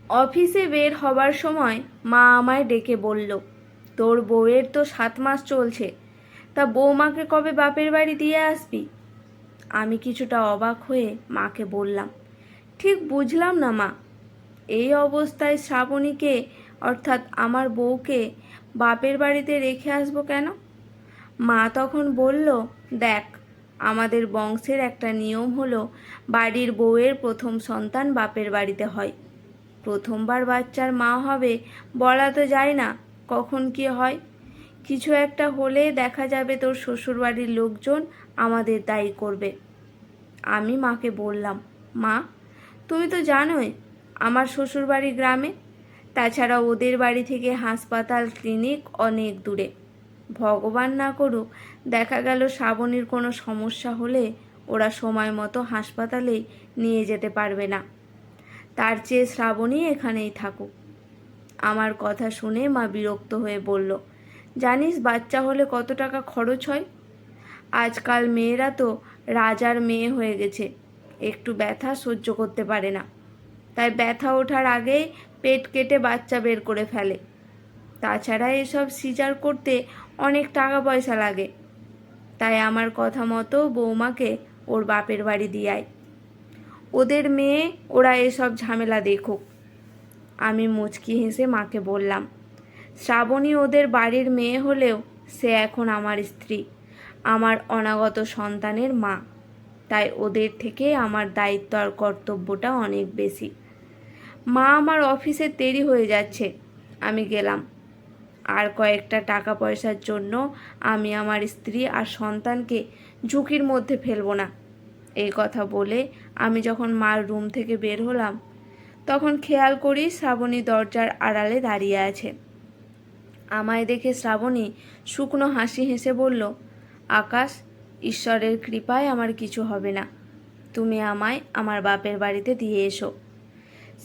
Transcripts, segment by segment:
অফিসে বের হবার সময় মা আমায় ডেকে বলল, তোর বউয়ের তো 7 মাস চলছে, তা বৌমাকে কবে বাপের বাড়ি দিয়ে আসবি? আমি কিছুটা অবাক হয়ে মাকে বললাম, ঠিক বুঝলাম না মা, এই অবস্থায় শ্রাবণীকে অর্থাৎ আমার বউকে বাপের বাড়িতে রেখে আসবো কেন? মা তখন বলল, দেখ, আমাদের বংশের একটা নিয়ম হলো বাড়ির বউয়ের প্রথম সন্তান বাপের বাড়িতে হয়। প্রথমবার বাচ্চার মা হবে, বলা তো যায় না কখন কি হয়। কিছু একটা হলে দেখা যাবে তোর শ্বশুরবাড়ির লোকজন আমাদের দায়ী করবে। আমি মাকে বললাম, মা, তুমি তো জানোই আমার শ্বশুরবাড়ি গ্রামে, তাছাড়া ওদের বাড়ি থেকে হাসপাতাল ক্লিনিক অনেক দূরে। ভগবান না করুক দেখা গেল শ্রাবণীর কোনো সমস্যা হলে ওরা সময় মতো হাসপাতালে নিয়ে যেতে পারবে না। তার চেয়ে শ্রাবণী এখানেই থাকুক। আমার কথা শুনে মা বিরক্ত হয়ে বলল, জানিস বাচ্চা হলে কত টাকা খরচ হয়? আজকাল মেয়েরা তো রাজার মেয়ে হয়ে গেছে, একটু ব্যথা সহ্য করতে পারে না, তাই ব্যথা ওঠার আগেই পেট কেটে বাচ্চা বের করে ফেলে। তাছাড়া এসব সিজার করতে অনেক টাকা পয়সা লাগে। তাই আমার কথা মতো বৌমাকে ওর বাপের বাড়ি দিয়ে আয়। ওদের মেয়ে, ওরা এসব ঝামেলা দেখুক। আমি মুচকি হেসে মাকে বললাম, শ্রাবণী ওদের বাড়ির মেয়ে হলেও সে এখন আমার স্ত্রী, আমার অনাগত সন্তানের মা। তাই ওদের থেকে আমার দায়িত্ব আর কর্তব্যটা অনেক বেশি। মা, আমার অফিসে দেরি হয়ে যাচ্ছে, আমি গেলাম। আর কয়েকটা টাকা পয়সার জন্য আমি আমার স্ত্রী আর সন্তানকে ঝুঁকির মধ্যে ফেলবো না। এই কথা বলে আমি যখন মার রুম থেকে বের হলাম, তখন খেয়াল করি শ্রাবণী দরজার আড়ালে দাঁড়িয়ে আছে। আমায় দেখে শ্রাবণী শুকনো হাসি হেসে বলল, আকাশ, ঈশ্বরের কৃপায় আমার কিছু হবে না, তুমি আমায় আমার বাপের বাড়িতে দিয়ে এসো।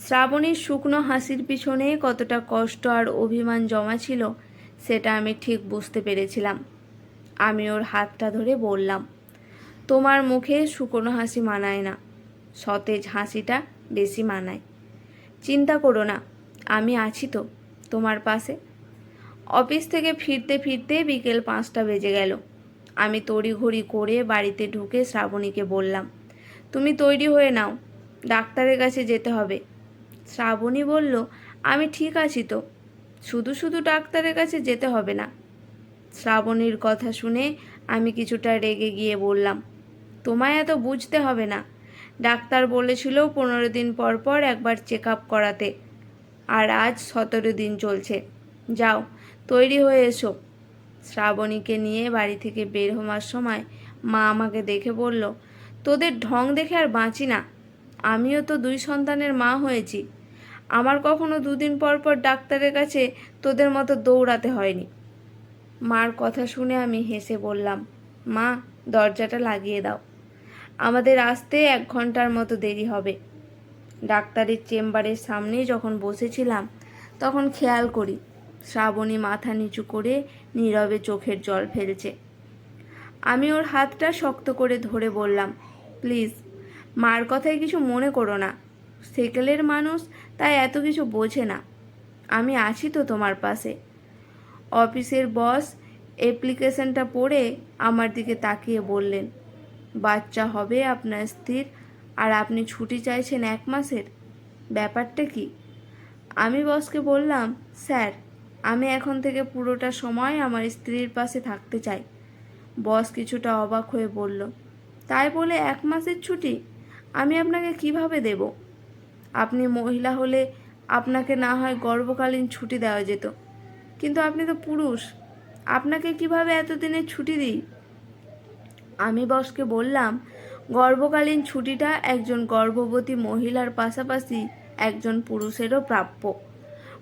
শ্রাবণীর শুকনো হাসির পিছনে কতটা কষ্ট আর অভিমান জমা ছিল সেটা আমি ঠিক বুঝতে পেরেছিলাম। আমি ওর হাতটা ধরে বললাম, তোমার মুখে শুকনো হাসি মানায় না, সতেজ হাসিটা বেশি মানায়। চিন্তা করো না, আমি আছি তো তোমার পাশে। অফিস থেকে ফিরতে ফিরতে বিকেল 5টা বেজে গেল। আমি তড়িঘড়ি করে বাড়িতে ঢুকে শ্রাবণীকে বললাম, তুমি তৈরি হয়ে নাও, ডাক্তারের কাছে যেতে হবে। শ্রাবণী বলল, আমি ঠিক আছি তো, শুধু শুধু ডাক্তারের কাছে যেতে হবে না। শ্রাবণীর কথা শুনে আমি কিছুটা রেগে গিয়ে বললাম, তোমায় এত বুঝতে হবে না, ডাক্তার বলেছিল 15 দিন পর পর একবার চেক আপ করাতে, আর আজ 17 দিন চলছে। যাও, তৈরি হয়ে এসো। শ্রাবণীকে নিয়ে বাড়ি থেকে বের হওয়ার সময় মা আমাকে দেখে বলল, তোদের ঢং দেখে আর বাঁচি না, আমিও তো 2 সন্তানের মা হয়েছি, আমার কখনো 2 দিন পর পর ডাক্তারের কাছে তোদের মতো দৌড়াতে হয়নি। মার কথা শুনে আমি হেসে বললাম, মা, দরজাটা লাগিয়ে দাও, আমাদের আসতে 1 ঘন্টার মতো দেরি হবে। ডাক্তারের চেম্বারের সামনে যখন বসেছিলাম তখন খেয়াল করি শ্রাবণী মাথা নিচু করে নীরবে চোখের জল ফেলছে। আমি ওর হাতটা শক্ত করে ধরে বললাম, প্লিজ, মার কথায় কিছু মনে করো না, সেকেলের মানুষ, তাই এত কিছু বোঝে না, আমি আছি তো তোমার পাশে। অফিসের বস অ্যাপ্লিকেশনটা পড়ে আমার দিকে তাকিয়ে বললেন, বাচ্চা হবে আপনার স্ত্রীর, আর আপনি ছুটি চাইছেন 1 মাসের, ব্যাপারটা কি? আমি বসকে বললাম, স্যার, আমি এখন থেকে পুরোটা সময় আমার স্ত্রীর পাশে থাকতে চাই। বস কিছুটা অবাক হয়ে বলল, তাই বলে 1 মাসের ছুটি আমি আপনাকে কিভাবে দেব? আপনি মহিলা হলে আপনাকে না হয় গর্ভকালীন ছুটি দেওয়া যেত, কিন্তু আপনি তো পুরুষ, আপনাকে কিভাবে এতদিনের ছুটি দিই? আমি বসকে বললাম, গর্ভকালীন ছুটিটা একজন গর্ভবতী মহিলার পাশাপাশি একজন পুরুষেরও প্রাপ্য।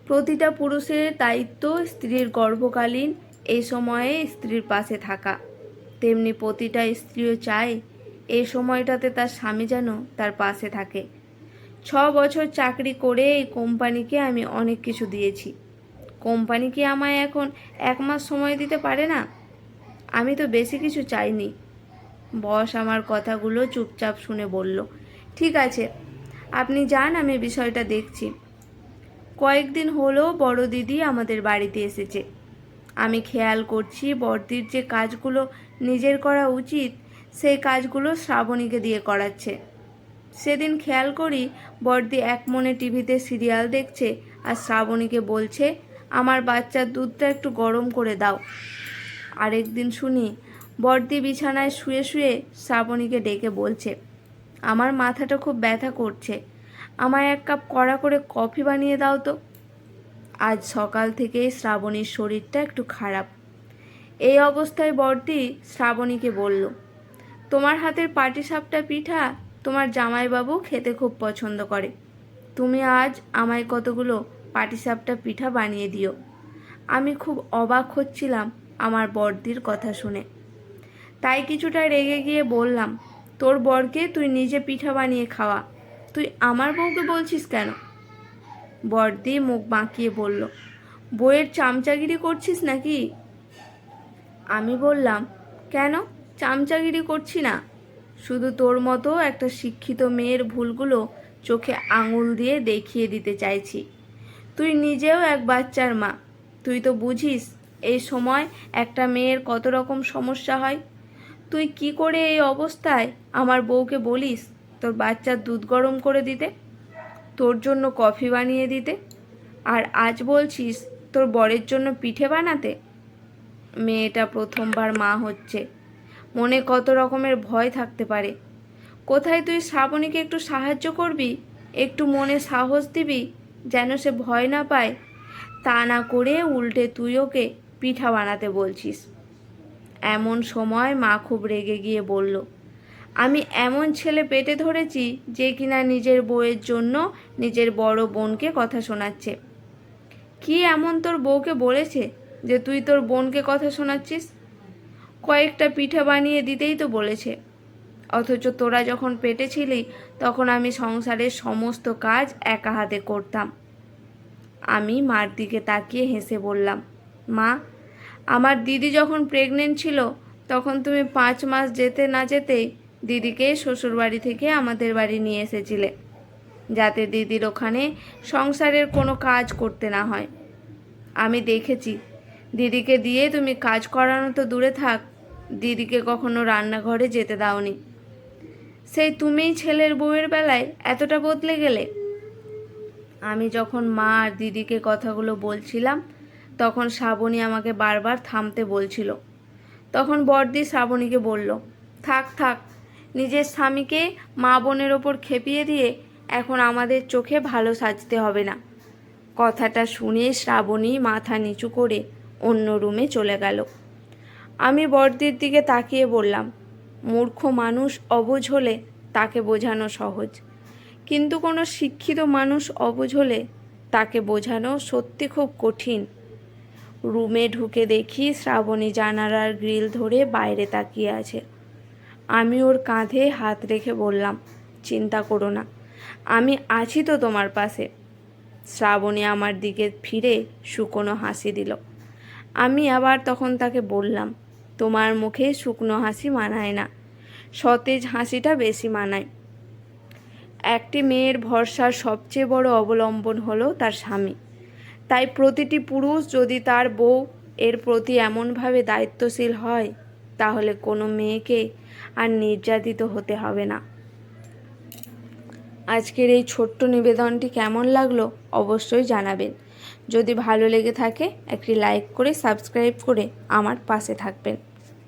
প্রতিটা পুরুষের দায়িত্ব স্ত্রীর গর্ভকালীন এই সময়ে স্ত্রীর পাশে থাকা, তেমনি প্রতিটা স্ত্রীও চায় এই সময়টাতে তার স্বামী যেন তার পাশে থাকে। 6 বছর চাকরি করে এই কোম্পানিকে আমি অনেক কিছু দিয়েছি, কোম্পানি কি আমায় এখন 1 মাস সময় দিতে পারে না? আমি তো বেশি কিছু চাইনি। বস আমার কথাগুলো চুপচাপ শুনে বলল, ঠিক আছে, আপনি যান, আমি বিষয়টা দেখছি। কয়েকদিন হলো বড় দিদি আমাদের বাড়িতে এসেছে। আমি খেয়াল করছি বড়দির যে কাজগুলো নিজের করা উচিত সেই কাজগুলো শ্রাবণীকে দিয়ে করাচ্ছে। সেদিন খেয়াল করি বড়দি এক মনে টিভিতে সিরিয়াল দেখছে আর শ্রাবণীকে বলছে, আমার বাচ্চার দুধটা একটু গরম করে দাও। আরেকদিন শুনি বড়দি বিছানায় শুয়ে শুয়ে শ্রাবণীকে ডেকে বলছে, আমার মাথাটা খুব ব্যথা করছে, আমায় এক কাপ কড়া করে কফি বানিয়ে দাও তো। আজ সকাল থেকেই শ্রাবণীর শরীরটা একটু খারাপ। এই অবস্থায় বড়দি শ্রাবণীকে বলল, তোমার হাতের পাটিসাপটা পিঠা তোমার জামাইবাবু খেতে খুব পছন্দ করে, তুমি আজ আমায় কতগুলো পাটিসাপটা পিঠা বানিয়ে দিও। আমি খুব অবাক হচ্ছিলাম আমার বড়দির কথা শুনে, তাই কিছুটা রেগে গিয়ে বললাম, তোর বরকে তুই নিজে পিঠা বানিয়ে খাওয়া, তুই আমার বউকে বলছিস কেন? বড়দি মুখ বাঁকিয়ে বলল, বউয়ের চামচাগিরি করছিস নাকি? আমি বললাম, কেন, চামচাগিরি করছি না, শুধু তোর মতো একটা শিক্ষিত মেয়ের ভুলগুলো চোখে আঙুল দিয়ে দেখিয়ে দিতে চাইছি। তুই নিজেও এক বাচ্চার মা, তুই তো বুঝিস এই সময় একটা মেয়ের কত রকম সমস্যা হয়। তুই কি করে এই অবস্থায় আমার বউকে বলিস তোর বাচ্চার দুধ গরম করে দিতে, তোর জন্য কফি বানিয়ে দিতে, আর আজ বলছিস তোর বরের জন্য পিঠে বানাতে? মেয়েটা প্রথমবার মা হচ্ছে, মনে কত রকমের ভয় থাকতে পারে। কোথায় তুই শ্রাবণীকে একটু সাহায্য করবি, একটু মনে সাহস দিবি যেন সে ভয় না পায়, তা না করে উল্টে তুই ওকে পিঠা বানাতে বলছিস। এমন সময় মা খুব রেগে গিয়ে বলল, আমি এমন ছেলে পেটে ধরেছি যে কিনা নিজের বউয়ের জন্য নিজের বড় বোনকে কথা শোনাচ্ছে। কি এমন তোর বউকে বলেছে যে তুই তোর বোনকে কথা শোনাচ্ছিস? কয়েকটা পিঠা বানিয়ে দিতেই তো বলেছে, অথচ তোরা যখন পেটে ছিলি তখন আমি সংসারের সমস্ত কাজ একা হাতে করতাম। আমি মার দিকে তাকিয়ে হেসে বললাম, মা, আমার দিদি যখন প্রেগনেন্ট ছিল তখন তুমি 5 মাস যেতে না যেতেই দিদিকে শ্বশুরবাড়ি থেকে আমাদের বাড়ি নিয়ে এসেছিলে, যাতে দিদির ওখানে সংসারের কোনো কাজ করতে না হয়। আমি দেখেছি দিদিকে দিয়ে তুমি কাজ করানো তো দূরে থাক, দিদিকে কখনো রান্নাঘরে যেতে দাওনি। সেই তুমিই ছেলের বউয়ের বেলায় এতটা বদলে গেলে। আমি যখন মা আর দিদিকে কথাগুলো বলছিলাম তখন শ্রাবণী আমাকে বারবার থামতে বলছিল। তখন বড়দি শ্রাবণীকে বলল, থাক থাক, নিজের স্বামীকে মা বোনের ওপর খেপিয়ে দিয়ে এখন আমাদের চোখে ভালো সাজতে হবে না। কথাটা শুনে শ্রাবণী মাথা নিচু করে অন্য রুমে চলে গেল। আমি বড়দির দিকে তাকিয়ে বললাম, মূর্খ মানুষ অবুঝ হলে তাকে বোঝানো সহজ, কিন্তু কোনো শিক্ষিত মানুষ অবুঝ হলে তাকে বোঝানো সত্যি খুব কঠিন। রুমে ঢুকে দেখি শ্রাবণী জানালার গ্রিল ধরে বাইরে তাকিয়ে আছে। আমি ওর কাঁধে হাত রেখে বললাম, চিন্তা করো না, আমি আছি তো তোমার পাশে। শ্রাবণী আমার দিকে ফিরে শুকনো হাসি দিল। আমি আবার তখন তাকে বললাম, তোমার মুখে শুকনো হাসি মানায় না, সতেজ হাসিটা বেশি মানায়। একটি মেয়ের ভরসার সবচেয়ে বড় অবলম্বন হলো তার স্বামী। তাই প্রতিটি পুরুষ যদি তার বউ এর প্রতি এমনভাবে দায়িত্বশীল হয় তাহলে কোনো মেয়েকে আর নির্যাতিত হতে হবে না। আজকের এই ছোট্ট নিবেদনটি কেমন লাগলো অবশ্যই জানাবেন। যদি ভালো লেগে থাকে একটি লাইক করে সাবস্ক্রাইব করে আমার পাশে থাকবেন।